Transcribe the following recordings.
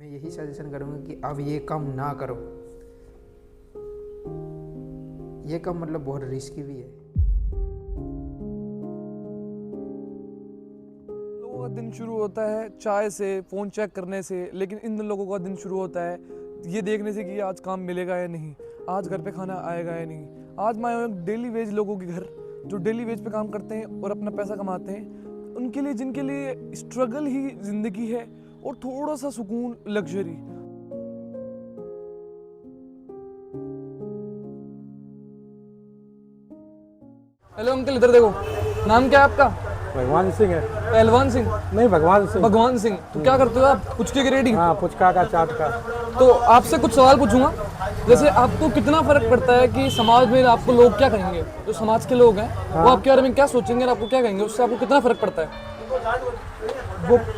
मैं यही सजेशन करूँगा कि अब ये काम ना करो। ये काम मतलब बहुत रिस्की भी है। लोगों का दिन शुरू होता है चाय से, फ़ोन चेक करने से, लेकिन इन लोगों का दिन शुरू होता है ये देखने से कि आज काम मिलेगा या नहीं, आज घर पे खाना आएगा या नहीं। आज मैं आया हूं डेली वेज लोगों के घर, जो डेली वेज पे काम करते हैं और अपना पैसा कमाते हैं, उनके लिए, जिनके लिए स्ट्रगल ही ज़िंदगी है और थोड़ा सा सुकून, लग्जरी। हेलो अंकल, इधर देखो। नाम क्या है आपका? भगवान सिंह है। पहलवान सिंह? नहीं, भगवान सिंह। भगवान सिंह। तो क्या करते हो आप? पुचके की रेडी? हाँ, पुचका का, चाट का। तो आपसे कुछ सवाल पूछूंगा। जैसे आपको कितना फर्क पड़ता है कि समाज में आपको लोग क्या कहेंगे, जो समाज के लोग हैं वो आपके बारे में क्या सोचेंगे और आपको क्या कहेंगे, उससे आपको कितना फर्क पड़ता है?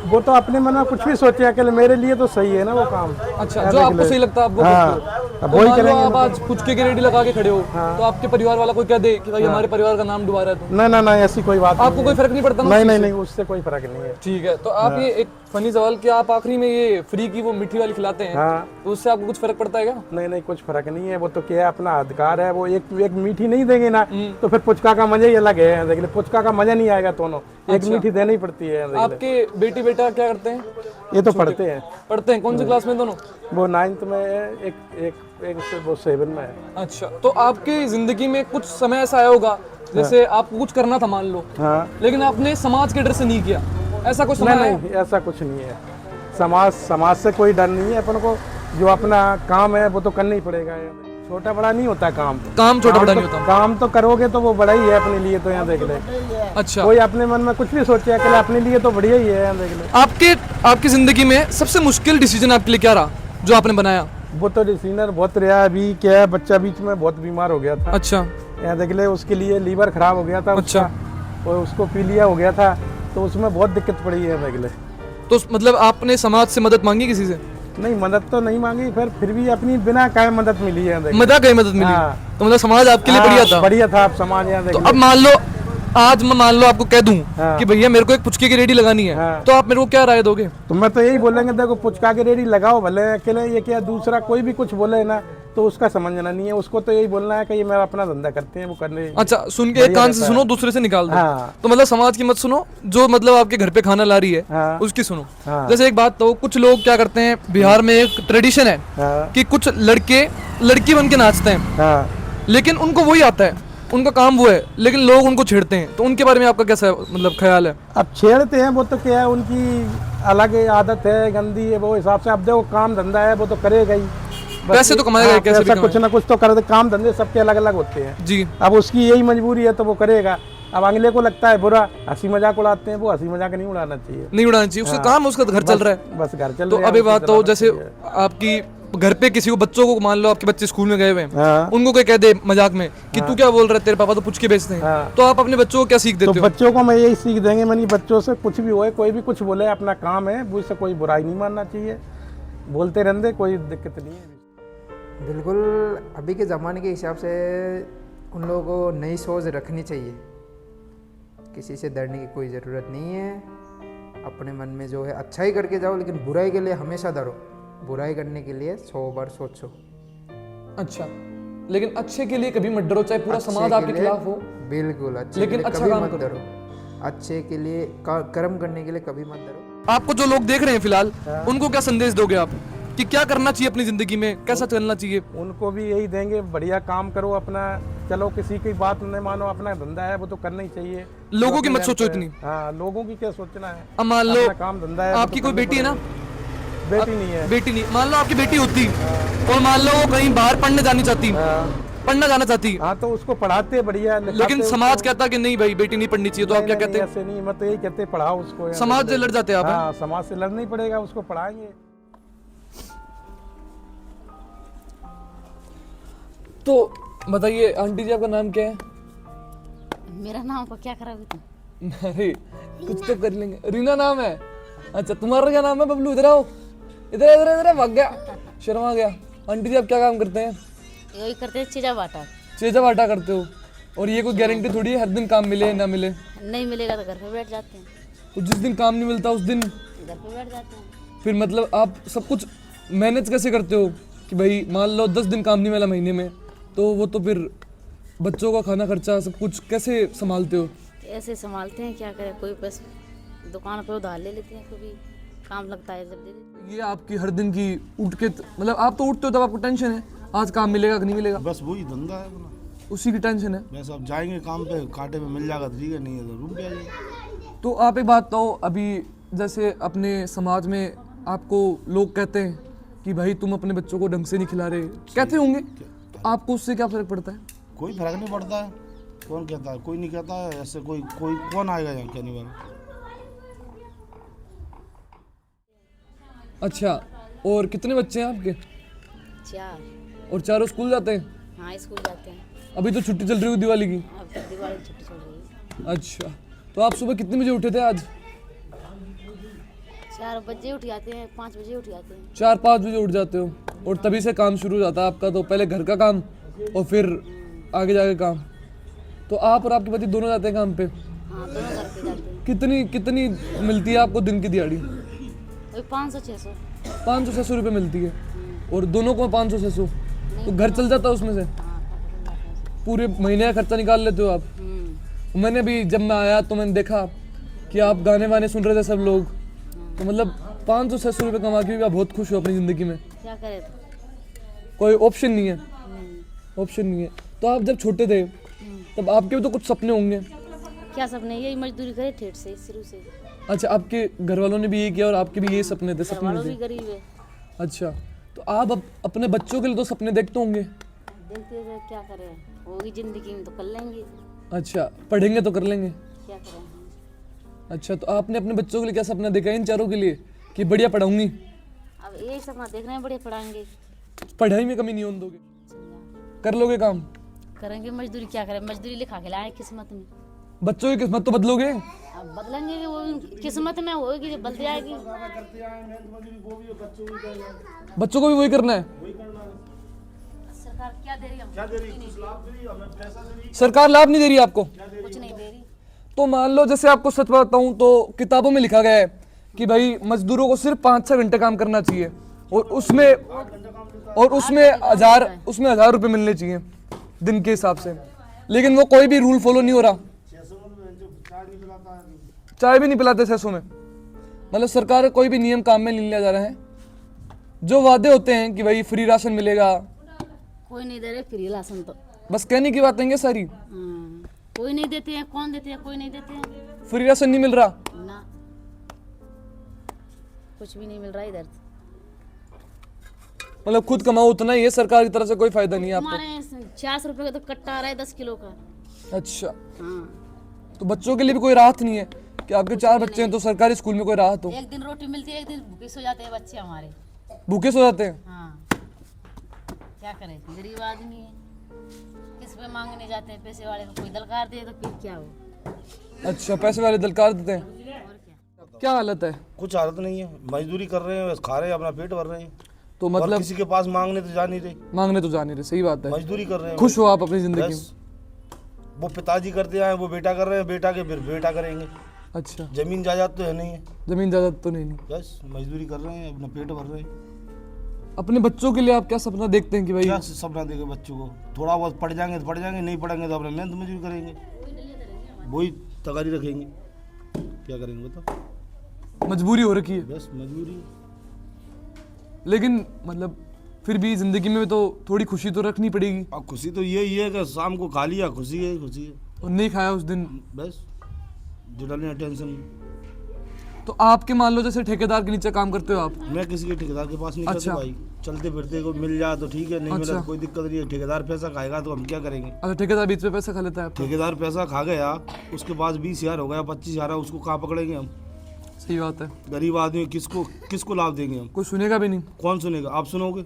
वो तो अपने मन में कुछ भी सोचे, अकेले मेरे लिए तो सही है ना वो काम। अच्छा, जो आपको सही लगता है आप वो करते हो। अब तो वही मान लो करेंगे। आप आज पुचके की रेडी लगा के खड़े हो, तो आपके परिवार वाला कोई कह दे कि भाई हमारे परिवार का नाम डुबा रहा है, तो नहीं, ऐसी कोई बात आपको कोई फर्क नहीं पड़ता ना? नहीं, उससे कोई फर्क नहीं है। ठीक है। तो आप ये एक फनी सवाल कि आप आखिरी में ये फ्री की वो मीठी वाली खिलाते हैं, तो उससे आपको कुछ फर्क पड़ता है क्या? नहीं, कुछ फर्क नहीं है। वो तो क्या है, अपना अधिकार है। वो एक मीठी नहीं देंगे ना तो फिर पुचका का मजा ही अलग है। देख ले, पुचका का मजा नहीं आएगा दोनों, एक मीठी देनी ही पड़ती है। आपके बेटी बेटा क्या करते हैं? ये तो पढ़ते हैं। पढ़ते हैं? कौन सी क्लास में दोनों? वो 9th में है, एक वो 7 में है। अच्छा, तो आपकी जिंदगी में कुछ समय ऐसा आया होगा जैसे आपको कुछ करना था मान लो, लेकिन आपने समाज के डर से नहीं किया, ऐसा कुछ समय नहीं, ऐसा कुछ नहीं है। समाज से कोई डर नहीं है अपन को। जो अपना काम है वो तो करना ही पड़ेगा। छोटा बड़ा नहीं होता काम छोटा बड़ा नहीं होता। काम तो करोगे तो वो बड़ा ही है अपने लिए। तो यहाँ देख ले, अच्छा, कोई अपने मन में कुछ भी सोचे, अकेले अपने लिए तो बढ़िया ही है। यहाँ देख ले, आपकी जिंदगी में सबसे मुश्किल डिसीजन आपके लिए क्या रहा जो आपने बनाया? वो तो डिसीजन बहुत रहा। अभी क्या है, बच्चा बीच में बहुत बीमार हो गया था। अच्छा। यहाँ देख ले, उसके लिए लीवर खराब हो गया था। अच्छा। और उसको पीलिया हो गया था, तो उसमें बहुत दिक्कत पड़ी है। देख ले, तो मतलब आपने समाज से मदद मांगी किसी से? नहीं, मदद तो नहीं मांगी, फिर भी अपनी बिना काय मदद मिली है। मदद मिली। तो मतलब समाज आपके लिए बढ़िया था। आप समाज यहाँ तो अब मान लो आपको कह दूं कि भैया मेरे को एक पुचके की रेडी लगानी है, तो आप मेरे को क्या राय दोगे? तो मैं तो यही बोलेंगे, देखो पुचका की रेडी लगाओ भले अकेले। ये क्या, दूसरा कोई भी कुछ बोले ना तो उसका समझना नहीं है। उसको तो यही बोलना है कि ये मेरा अपना धंधा करते हैं, वो करने। अच्छा, सुन के एक कान से सुनो, दूसरे से निकाल दो। तो मतलब समाज की मत सुनो, जो मतलब आपके घर पे खाना ला रही है उसकी सुनो। जैसे एक बात तो, कुछ लोग क्या करते हैं, बिहार में एक ट्रेडिशन है कि कुछ लड़के लड़की बन के नाचते हैं, लेकिन उनको वही आता है, उनका काम वो है, लेकिन लोग उनको छेड़ते हैं। तो उनके बारे में आपका कैसा मतलब ख्याल है? अब छेड़ते हैं वो तो क्या है, उनकी अलग आदत है, गंदी है, वो हिसाब से। अब देखो, काम धंधा है वो तो करेगा ही, पैसे तो कमाएगा। कैसे भी कुछ ना कुछ तो कर दे। काम धंधे सबके अलग अलग होते हैं जी। अब उसकी यही मजबूरी है तो वो करेगा। अब अगले को लगता है बुरा, हंसी मजाक उड़ाते हैं। वो हंसी मजाक नहीं उड़ाना चाहिए, नहीं उड़ाना चाहिए। उसका काम, उसका घर चल रहा है, बस घर चल तो रहा है। अभी बात तो जैसे आपकी घर पे किसी को, बच्चों को, मान लो आपके बच्चे स्कूल में गए हुए हैं, उनको कोई कह दे मजाक में कि तू क्या बोल रहा है, तेरे पापा तो पुचके बेचते हैं, तो आप अपने बच्चों को क्या सीख देते हो? बच्चों को मैं यही सीख देंगे, मैंने बच्चों से कुछ भी होए, कोई भी कुछ बोले, अपना काम है, उससे कोई बुराई नहीं मानना चाहिए। बोलते रहते, कोई दिक्कत नहीं है। बिल्कुल, अभी के ज़माने के हिसाब से उन लोगों को नई सोच रखनी चाहिए। किसी से डरने की कोई ज़रूरत नहीं है। अपने मन में जो है अच्छा ही करके जाओ, लेकिन बुराई के लिए हमेशा डरो। बुराई करने के लिए 100 बार सोचो। अच्छा, लेकिन अच्छे के लिए कभी मत डरो, चाहे पूरा समाज आपके खिलाफ हो। बिल्कुल, अच्छे लेकिन के लिए अच्छा कभी काम मत करो। डरो। अच्छे के लिए, कर्म करने के लिए कभी मत डरो। आपको जो लोग देख रहे हैं फिलहाल, उनको क्या संदेश दोगे आप कि क्या करना चाहिए अपनी जिंदगी में, कैसा चलना चाहिए? उनको भी यही देंगे, बढ़िया काम करो अपना। चलो, किसी की बात नहीं मानो, अपना धंधा है वो तो करना ही चाहिए। लोगों की मत सोचो इतनी। हाँ, लोगों की क्या सोचना है। अब मान लो काम धंधा है। आपकी कोई बेटी है ना? बेटी नहीं है। बेटी नहीं, मान लो आपकी बेटी होती और मान लो वो कहीं बाहर पढ़ने जाना चाहती, हाँ, तो उसको पढ़ाते बढ़िया, लेकिन समाज कहता कि नहीं भाई बेटी नहीं पढ़नी चाहिए, तो आप क्या कहते हैं? ऐसे नहीं, मैं तो यही कहते, पढ़ाओ उसको। समाज से लड़ जाते हैं आप? हाँ, समाज से लड़ना ही पड़ेगा, उसको पढ़ाएंगे। तो बताइए आंटी जी, आपका नाम क्या है? मेरा नाम को क्या करोगे तुम? अरे कुछ तो कर लेंगे। रीना नाम है? अच्छा, तुम्हारा क्या नाम है? बबलू, इधर आओ, इधर इधर इधर। भाग गया, शर्मा गया। आंटी जी, आप क्या काम करते हैं? यही करते हैं, चीजा बाटा। चीजा बाटा करते हो? और ये कोई गारंटी थोड़ी है हर दिन काम मिले ना मिले? नहीं मिलेगा तो घर पे बैठ जाते हैं। तो जिस दिन काम नहीं मिलता उस दिन घर पे बैठ जाते हैं। फिर मतलब आप सब कुछ मैनेज कैसे करते हो कि भाई मान लो 10 दिन काम नहीं मिला महीने में, तो वो तो फिर बच्चों का खाना खर्चा सब कुछ कैसे संभालते हो? ऐसे संभालते हैं, क्या करें, कोई बस दुकान पे उधार ले लेते हैं, कभी काम लगता है जब दे देते हैं। ये आपकी हर दिन की उठ के मतलब आप तो उठते हो तब आपको टेंशन है आज काम मिलेगा कि नहीं मिलेगा, बस वही धंधा है अपना। उसी की टेंशन है। बस अब जाएंगे काम पे, कांटे पे मिल जाएगा तो ठीक है, नहीं है तो रुक जाइए। तो आप एक बात तो अभी जैसे अपने समाज में आपको लोग कहते हैं कि भाई तुम अपने बच्चों को ढंग से नहीं खिला रहे, कहते होंगे, तो आपको उससे क्या फर्क पड़ता है? कोई फर्क नहीं पड़ता है, कौन कहता है, कोई नहीं कहता है ऐसे, कोई कोई कौन आएगा यहाँ कहने वाला। अच्छा, और कितने बच्चे हैं आपके? 4। और चारों स्कूल जाते हैं? हाँ, स्कूल जाते हैं। अभी तो छुट्टी चल रही है दिवाली की। अब तक दिवाली की छुट्टी चल रही है। अच्छा, तो आप सुबह कितने बजे उठे थे आज? 4 बजे उठ जाते हैं, 5 बजे उठ जाते हैं। 4-5 बजे उठ जाते हो और तभी से काम शुरू हो जाता है आपका, तो पहले घर का काम और फिर आगे जाके काम। तो आप और आपके पति दोनों जाते हैं काम पे? हाँ, दोनों घर पे जाते हैं। कितनी मिलती है आपको दिन की दिहाड़ी? वही 500-600। 500-600 रुपये मिलती है और दोनों को 500-600, तो घर चल जाता है उसमें से? पूरे महीने का खर्चा निकाल लेते हो आप? मैंने भी जब मैं आया तो मैंने देखा कि आप गाने वाने सुन रहे थे सब लोग, तो मतलब 500-600 रुपये कमा के भी आप बहुत खुश हो अपनी ज़िंदगी में। क्या करें तो? कोई ऑप्शन नहीं है, ऑप्शन नहीं है। तो आप जब छोटे थे तब आपके भी तो कुछ सपने होंगे? क्या सपने, यही मजदूरी करे ठेठ से शुरू से। अच्छा, आपके घर वालों ने भी यही किया और आपके भी यही सपने थे? घर सपने वालों थे? भी गरीब है। अच्छा, तो आप अपने बच्चों के लिए तो सपने देखते होंगे? देखते हैं, क्या करें, होगी जिंदगी में तो कर लेंगे। अच्छा, पढ़ेंगे तो कर लेंगे। क्या करें। अच्छा, तो आपने अपने बच्चों के लिए क्या सपना देखा है इन चारों के लिए कि बढ़िया पढ़ाऊंगी? अब यही सपना देख रहे हैं, बड़े पढ़ाएंगे। पढ़ाई में कमी नहीं होने दोगे? कर लोगे काम? करेंगे मजदूरी, क्या करें, मजदूरी लिखा के लाए किस्मत में। बच्चों की किस्मत तो बदलोगे? अब बदलेंगे कि वो किस्मत में होगी, जो बदल जाएगी। बच्चों को भी वही करना है? सरकार क्या दे रही है? सरकार लाभ नहीं दे रही आपको? कुछ नहीं दे रही। तो मान लो जैसे आपको सच बताऊं तो किताबों में लिखा गया है कि भाई मजदूरों को सिर्फ 5-6 घंटे काम करना चाहिए और उसमें 1000 रुपये मिलने चाहिए दिन के हिसाब से, लेकिन वो कोई भी रूल फॉलो नहीं हो रहा। चाय भी नहीं पिलाते 600 में। मतलब सरकार का कोई भी नियम काम में नहीं लिया जा रहा है। जो वादे होते हैं कि भाई फ्री राशन मिलेगा, कोई नहीं दे रहे फ्री राशन तो। बस कहने की बातें हैं सारी। कोई नहीं देते हैं, कौन देते हैं, कोई नहीं देते हैं फ्री राशन नहीं मिल रहा ना, कुछ भी नहीं मिल रहा इधर। मतलब खुद कमाओ उतना ही है, सरकार की तरफ से कोई फायदा नहीं है आपको? हमारे 400 रुपये का तो कट्टा आ रहा है 10 किलो का। अच्छा, हाँ, तो बच्चों के लिए भी कोई राहत नहीं है कि आपके 4 बच्चे हैं तो सरकारी स्कूल में कोई राहत हो? एक दिन रोटी मिलती है, एक दिन भूखे सो जाते हैं बच्चे हमारे। भूखे सो जाते हैं? हाँ, क्या करें, गरीब आदमी है, किस पे मांगने जाते हैं, पैसे वाले को कोई दलकार दे तो फिर क्या हो। अच्छा, पैसे वाले दलकार देते हैं? और क्या। क्या हालत है? कुछ हालत नहीं है, मजदूरी कर रहे हैं, बस खा रहे हैं, अपना पेट भर रहे हैं। तो और मतलब किसी के पास मांगने तो जा नहीं रहे, मांगने तो जा नहीं रहे, सही बात है। मजदूरी कर रहे हैं। खुश हो आप अपनी जिंदगी में? बस वो पिताजी करते आए, वो बेटा कर रहे हैं, बेटा के फिर बेटा करेंगे। अच्छा, जमीन जायदाद तो है नहीं है, जमीन जायदाद तो नहीं। बस मजदूरी कर रहे हैं, अपना पेट भर रहे हैं। अपने बच्चों के लिए आप क्या सपना देखते हैं कि भाई? क्या सपना देंगे बच्चों को? थोड़ा बहुत पढ़ जाएंगे तो पढ़ जाएंगे, नहीं पढ़ेंगे तो अपने मेहनत मजदूरी करेंगे, वही तगारी रखेंगे। क्या करेंगे बताओ? मजबूरी हो रखी है, बस मजबूरी। लेकिन मतलब फिर भी जिंदगी में तो थोड़ी खुशी तो रखनी पड़ेगी। अब खुशी तो यही है कि शाम को खा लिया, खुशी है, खुशी है। और नहीं खाया उस दिन बस जुड़ने टेंशन। तो आपके मान लो जैसे ठेकेदार के नीचे काम करते हो आप? मैं किसी के ठेकेदार के पास नहीं करता अच्छा। भाई, चलते फिरते को मिल जाए तो ठीक है, नहीं मिला अच्छा। तो कोई दिक्कत नहीं है। ठेकेदार पैसा खाएगा तो हम क्या करेंगे? अच्छा, ठेकेदार बीच में पैसा खा लेता है आपका? ठेकेदार पैसा खा गया, उसके पास 20,000 हो गया, 25,000 है, उसको कहाँ पकड़ेंगे हम? सही बात है। गरीब आदमी किसको लाभ देंगे हम? कोई सुनेगा भी नहीं। कौन सुनेगा? आप सुनोगे?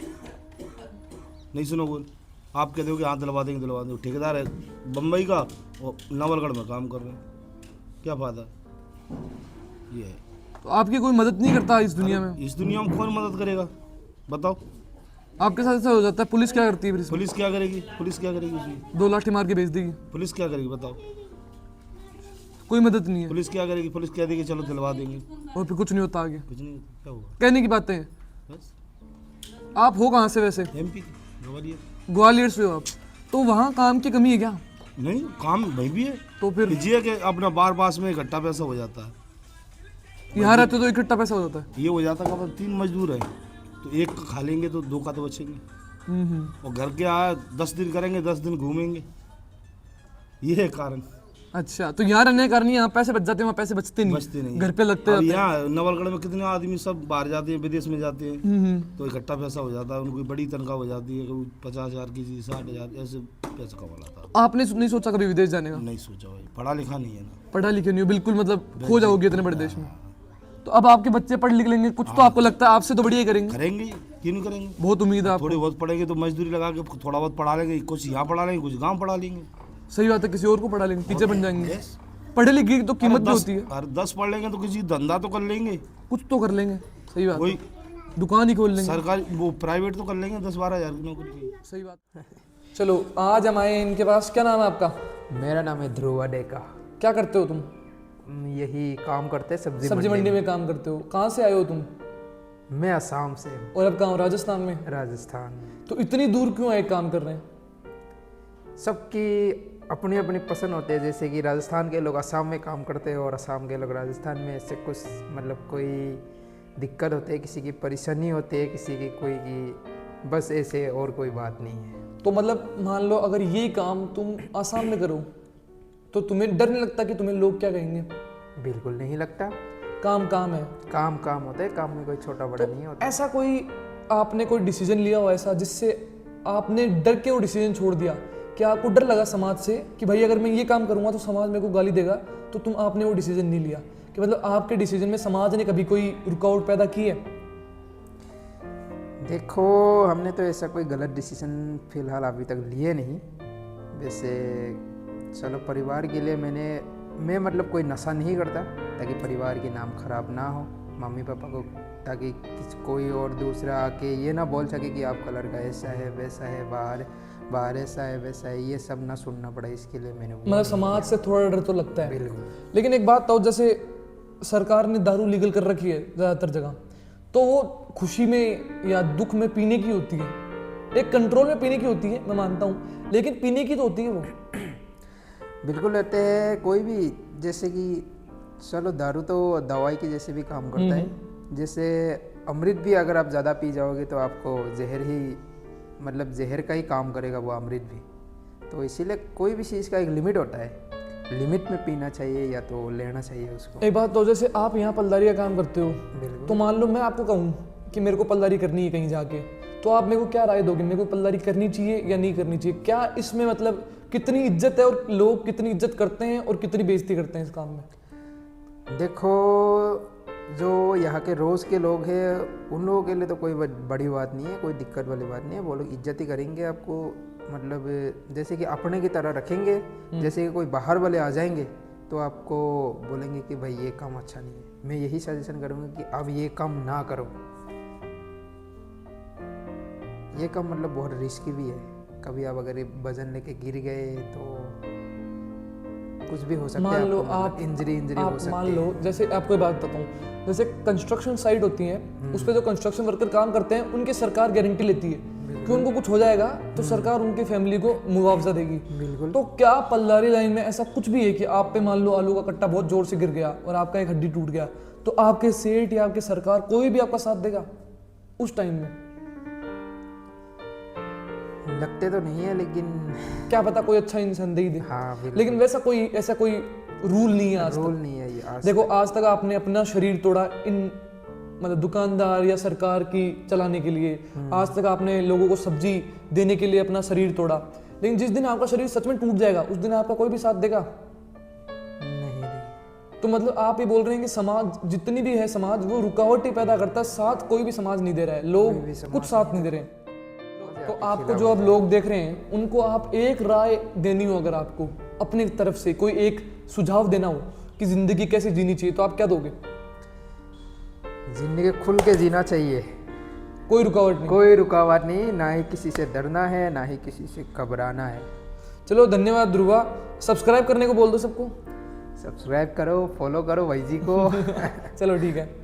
नहीं सुनोगे। आप कह दोगे हाँ दिलवा देंगे। ठेकेदार है बम्बई का और नवलगढ़ में काम कर रहे हैं, क्या फायदा? ये है। तो आपकी कोई मदद नहीं करता इस दुनिया में? इस दुनिया में कौन मदद करेगा बताओ? आपके साथ ऐसा हो जाता है? पुलिस क्या करती है फिर इसमें? पुलिस क्या करेगी? पुलिस क्या करेगी उसमें? 2 लाठी मार के भेज देगी। पुलिस क्या करेगी बताओ? कोई मदद नहीं है पुलिस क्या करेगी? पुलिस कह देगी चलो दिलवा देंगे, और फिर कुछ नहीं होता आगे। कुछ नहीं, क्या होगा? कहने की बातें हैं। बस आप हो कहाँ से वैसे? MP ग्वालियर। ग्वालियर से हो आप? तो वहाँ काम की कमी है क्या? नहीं, काम वही भी है, तो फिर कीजिए कि अपना बार पास में इकट्ठा पैसा हो जाता है। यहाँ रहते तो इकट्ठा पैसा हो जाता है। ये हो जाता है कि 3 मजदूर हैं तो एक का खा लेंगे तो 2 का तो बचेंगे, और घर के आए 10 दिन करेंगे, 10 दिन घूमेंगे, ये है कारण। अच्छा, तो यहाँ रहने का कारण यहाँ पैसे बच जाते हैं, वहाँ पैसे बचते बचते नहीं, घर पे लगते अब जाते हैं। यहाँ नवलगढ़ में कितने आदमी सब बाहर जाते हैं, विदेश में जाते हैं, तो इकट्ठा पैसा हो जाता है, उनको बड़ी तनख्वाह हो जाती है, कभी 50,000 की चीज 60,000 ऐसे पैसा कमा लाता है। आपने नहीं सोचा कभी विदेश जाने का? नहीं सोचा भाई, पढ़ा लिखा नहीं है ना। पढ़ा लिखे नहीं हो बिल्कुल, मतलब खो जाओगे इतने बड़े देश में। तो अब आपके बच्चे पढ़ लिख लेंगे, कुछ तो आपको लगता है आपसे तो बढ़िया ही करेंगे। करेंगे, क्यों नहीं करेंगे? बहुत उम्मीद है आपको। थोड़ी बहुत पढ़ेंगे तो मजदूरी लगा के थोड़ा बहुत पढ़ा लेंगे, कुछ यहाँ पढ़ा लेंगे, कुछ गाँव पढ़ा लेंगे। सही बात है, किसी और को पढ़ा लेंगे, टीचर बन जाएंगे। पढ़े लिखे की तो कीमत भी होती है। 10 पढ़ लेंगे तो किसी धंधा तो कर लेंगे, कुछ तो कर लेंगे। सही बात है, कोई दुकान ही खोल लेंगे। सरकारी वो प्राइवेट तो कर लेंगे, 10-12 हज़ार की नौकरी। सही बात है। चलो आज हम आए इनके पास। क्या नाम है आपका? मेरा नाम है ध्रुवा डेका। क्या करते हो तुम? यही काम करते हैं सब्जी मंडी में काम करते हो। कहाँ से आए हो तुम? मैं असम से, और अब कहाँ हो? राजस्थान में। राजस्थान में। तो इतनी दूर क्यों आए काम कर रहे हैं? सबकी अपनी अपनी पसंद होती है, जैसे कि राजस्थान के लोग असम में काम करते हैं और असम के लोग राजस्थान में। ऐसे कुछ मतलब कोई दिक्कत होती है, किसी की परेशानी होती है, किसी की कोई की, बस ऐसे, और कोई बात नहीं है। तो मतलब मान लो अगर ये काम तुम आसाम में करो तो तुम्हें डर नहीं लगता कि तुम्हें लोग क्या कहेंगे? बिल्कुल नहीं लगता, काम काम है। काम काम होता है, काम में कोई छोटा बड़ा नहीं होता। ऐसा कोई आपने कोई डिसीजन लिया हो ऐसा जिससे आपने डर के वो डिसीजन छोड़ दिया? क्या आपको डर लगा समाज से कि भाई अगर मैं ये काम करूंगा तो समाज मेरे को गाली देगा, तो तुम आपने वो डिसीजन नहीं लिया? कि मतलब आपके डिसीजन में समाज ने कभी कोई रुकावट पैदा की है? देखो, हमने तो ऐसा कोई गलत डिसीजन फिलहाल अभी तक लिए नहीं। वैसे चलो, परिवार के लिए मैं मतलब कोई नशा नहीं करता ताकि परिवार के नाम खराब ना हो, मम्मी पापा को, ताकि कोई और दूसरा आके ये ना बोल सके कि आपका लड़का ऐसा है वैसा है, बाहर ऐसा है वैसा है, ये सब ना सुनना पड़ा। इसके लिए मैंने मतलब समाज से थोड़ा डर तो लगता है। बिल्कुल। लेकिन एक बात तो, जैसे सरकार ने दारू लीगल कर रखी है ज़्यादातर जगह, तो वो खुशी में या दुख में पीने की होती है, एक कंट्रोल में पीने की होती है, मैं मानता हूँ, लेकिन पीने की तो होती है वो। बिल्कुल रहते हैं। कोई भी, जैसे कि चलो दारू तो दवाई की जैसे भी काम करता है, जैसे अमृत भी अगर आप ज़्यादा पी जाओगे तो आपको जहर ही, मतलब जहर का ही काम करेगा वो अमृत भी। तो इसीलिए कोई भी चीज़ का एक लिमिट होता है, लिमिट में पीना चाहिए या तो लेना चाहिए उसको। एक बात तो, जैसे आप यहाँ पलदारी का काम करते हो, बिल्कुल। तो मान लो मैं आपको कहूँ कि मेरे को पलदारी करनी है कहीं जाके, तो आप मेरे को क्या राय दोगे? मेरे को पलदारी करनी चाहिए या नहीं करनी चाहिए? क्या इसमें मतलब कितनी इज्जत है और लोग कितनी इज्जत करते हैं और कितनी बेइज्जती करते हैं इस काम में? देखो, जो यहाँ के रोज़ के लोग हैं उन लोगों के लिए तो कोई बड़ी बात नहीं है, कोई दिक्कत वाली बात नहीं है। वो लोग इज्जत ही करेंगे आपको, मतलब जैसे कि अपने की तरह रखेंगे। जैसे कि कोई बाहर वाले आ जाएंगे तो आपको बोलेंगे कि भाई ये काम अच्छा नहीं है। मैं यही सजेशन करूँगा कि अब ये काम ना करो। ये काम मतलब बहुत रिस्की भी है, कभी आप अगर वजन लेके गिर गए तो कुछ भी हो सकता है। मान लो आपको आप मतलब इंजरी हो सकती है। मान लो, जैसे आपको एक बात बताता हूँ, जैसे कंस्ट्रक्शन साइट होती है, उस पर जो कंस्ट्रक्शन वर्कर काम करते हैं उनकी सरकार गारंटी लेती है कि उनको कुछ हो जाएगा तो सरकार उनके फैमिली को मुआवजा देगी। बिल्कुल। तो क्या पल्लारी लाइन में ऐसा कुछ भी है कि आप पे मान लो आलू का कट्टा बहुत जोर से गिर गया और आपका एक हड्डी टूट गया, तो आपके सेठ या आपकी सरकार कोई भी आपका साथ देगा उस टाइम में? लगते तो नहीं है, लेकिन क्या पता कोई अच्छा इंसान दे ही दे। हाँ बिल्कुल। लेकिन वैसा कोई ऐसा कोई रूल नहीं है आज तक। रोल नहीं है ये आज। देखो आज तक आपने अपना शरीर तोड़ा इन मतलब दुकानदार या सरकार की चलाने के लिए, आज तक आपने लोगों को सब्जी देने के लिए अपना शरीर तोड़ा, लेकिन जिस दिन आपका शरीर सच में टूट जाएगा उस दिन आपका कोई भी साथ देगा नहीं। तो मतलब आप ये बोल रहे हैं कि समाज जितनी भी है, समाज वो रुकावट ही पैदा करता है, साथ कोई भी समाज नहीं दे रहा है, लोग कुछ साथ नहीं दे रहे हैं। तो आपको जो अब लोग देख रहे हैं उनको आप एक राय देनी हो, अगर आपको अपनी तरफ से कोई एक सुझाव देना हो कि जिंदगी कैसे जीनी चाहिए, तो आप क्या दोगे? जिंदगी खुल के जीना चाहिए, कोई रुकावट नहीं। कोई रुकावट नहीं, ना ही किसी से डरना है ना ही किसी से घबराना है। चलो धन्यवाद ध्रुवा, सब्सक्राइब करने को बोल दो सबको। सब्सक्राइब करो, फॉलो करो भाई जी को। चलो ठीक है।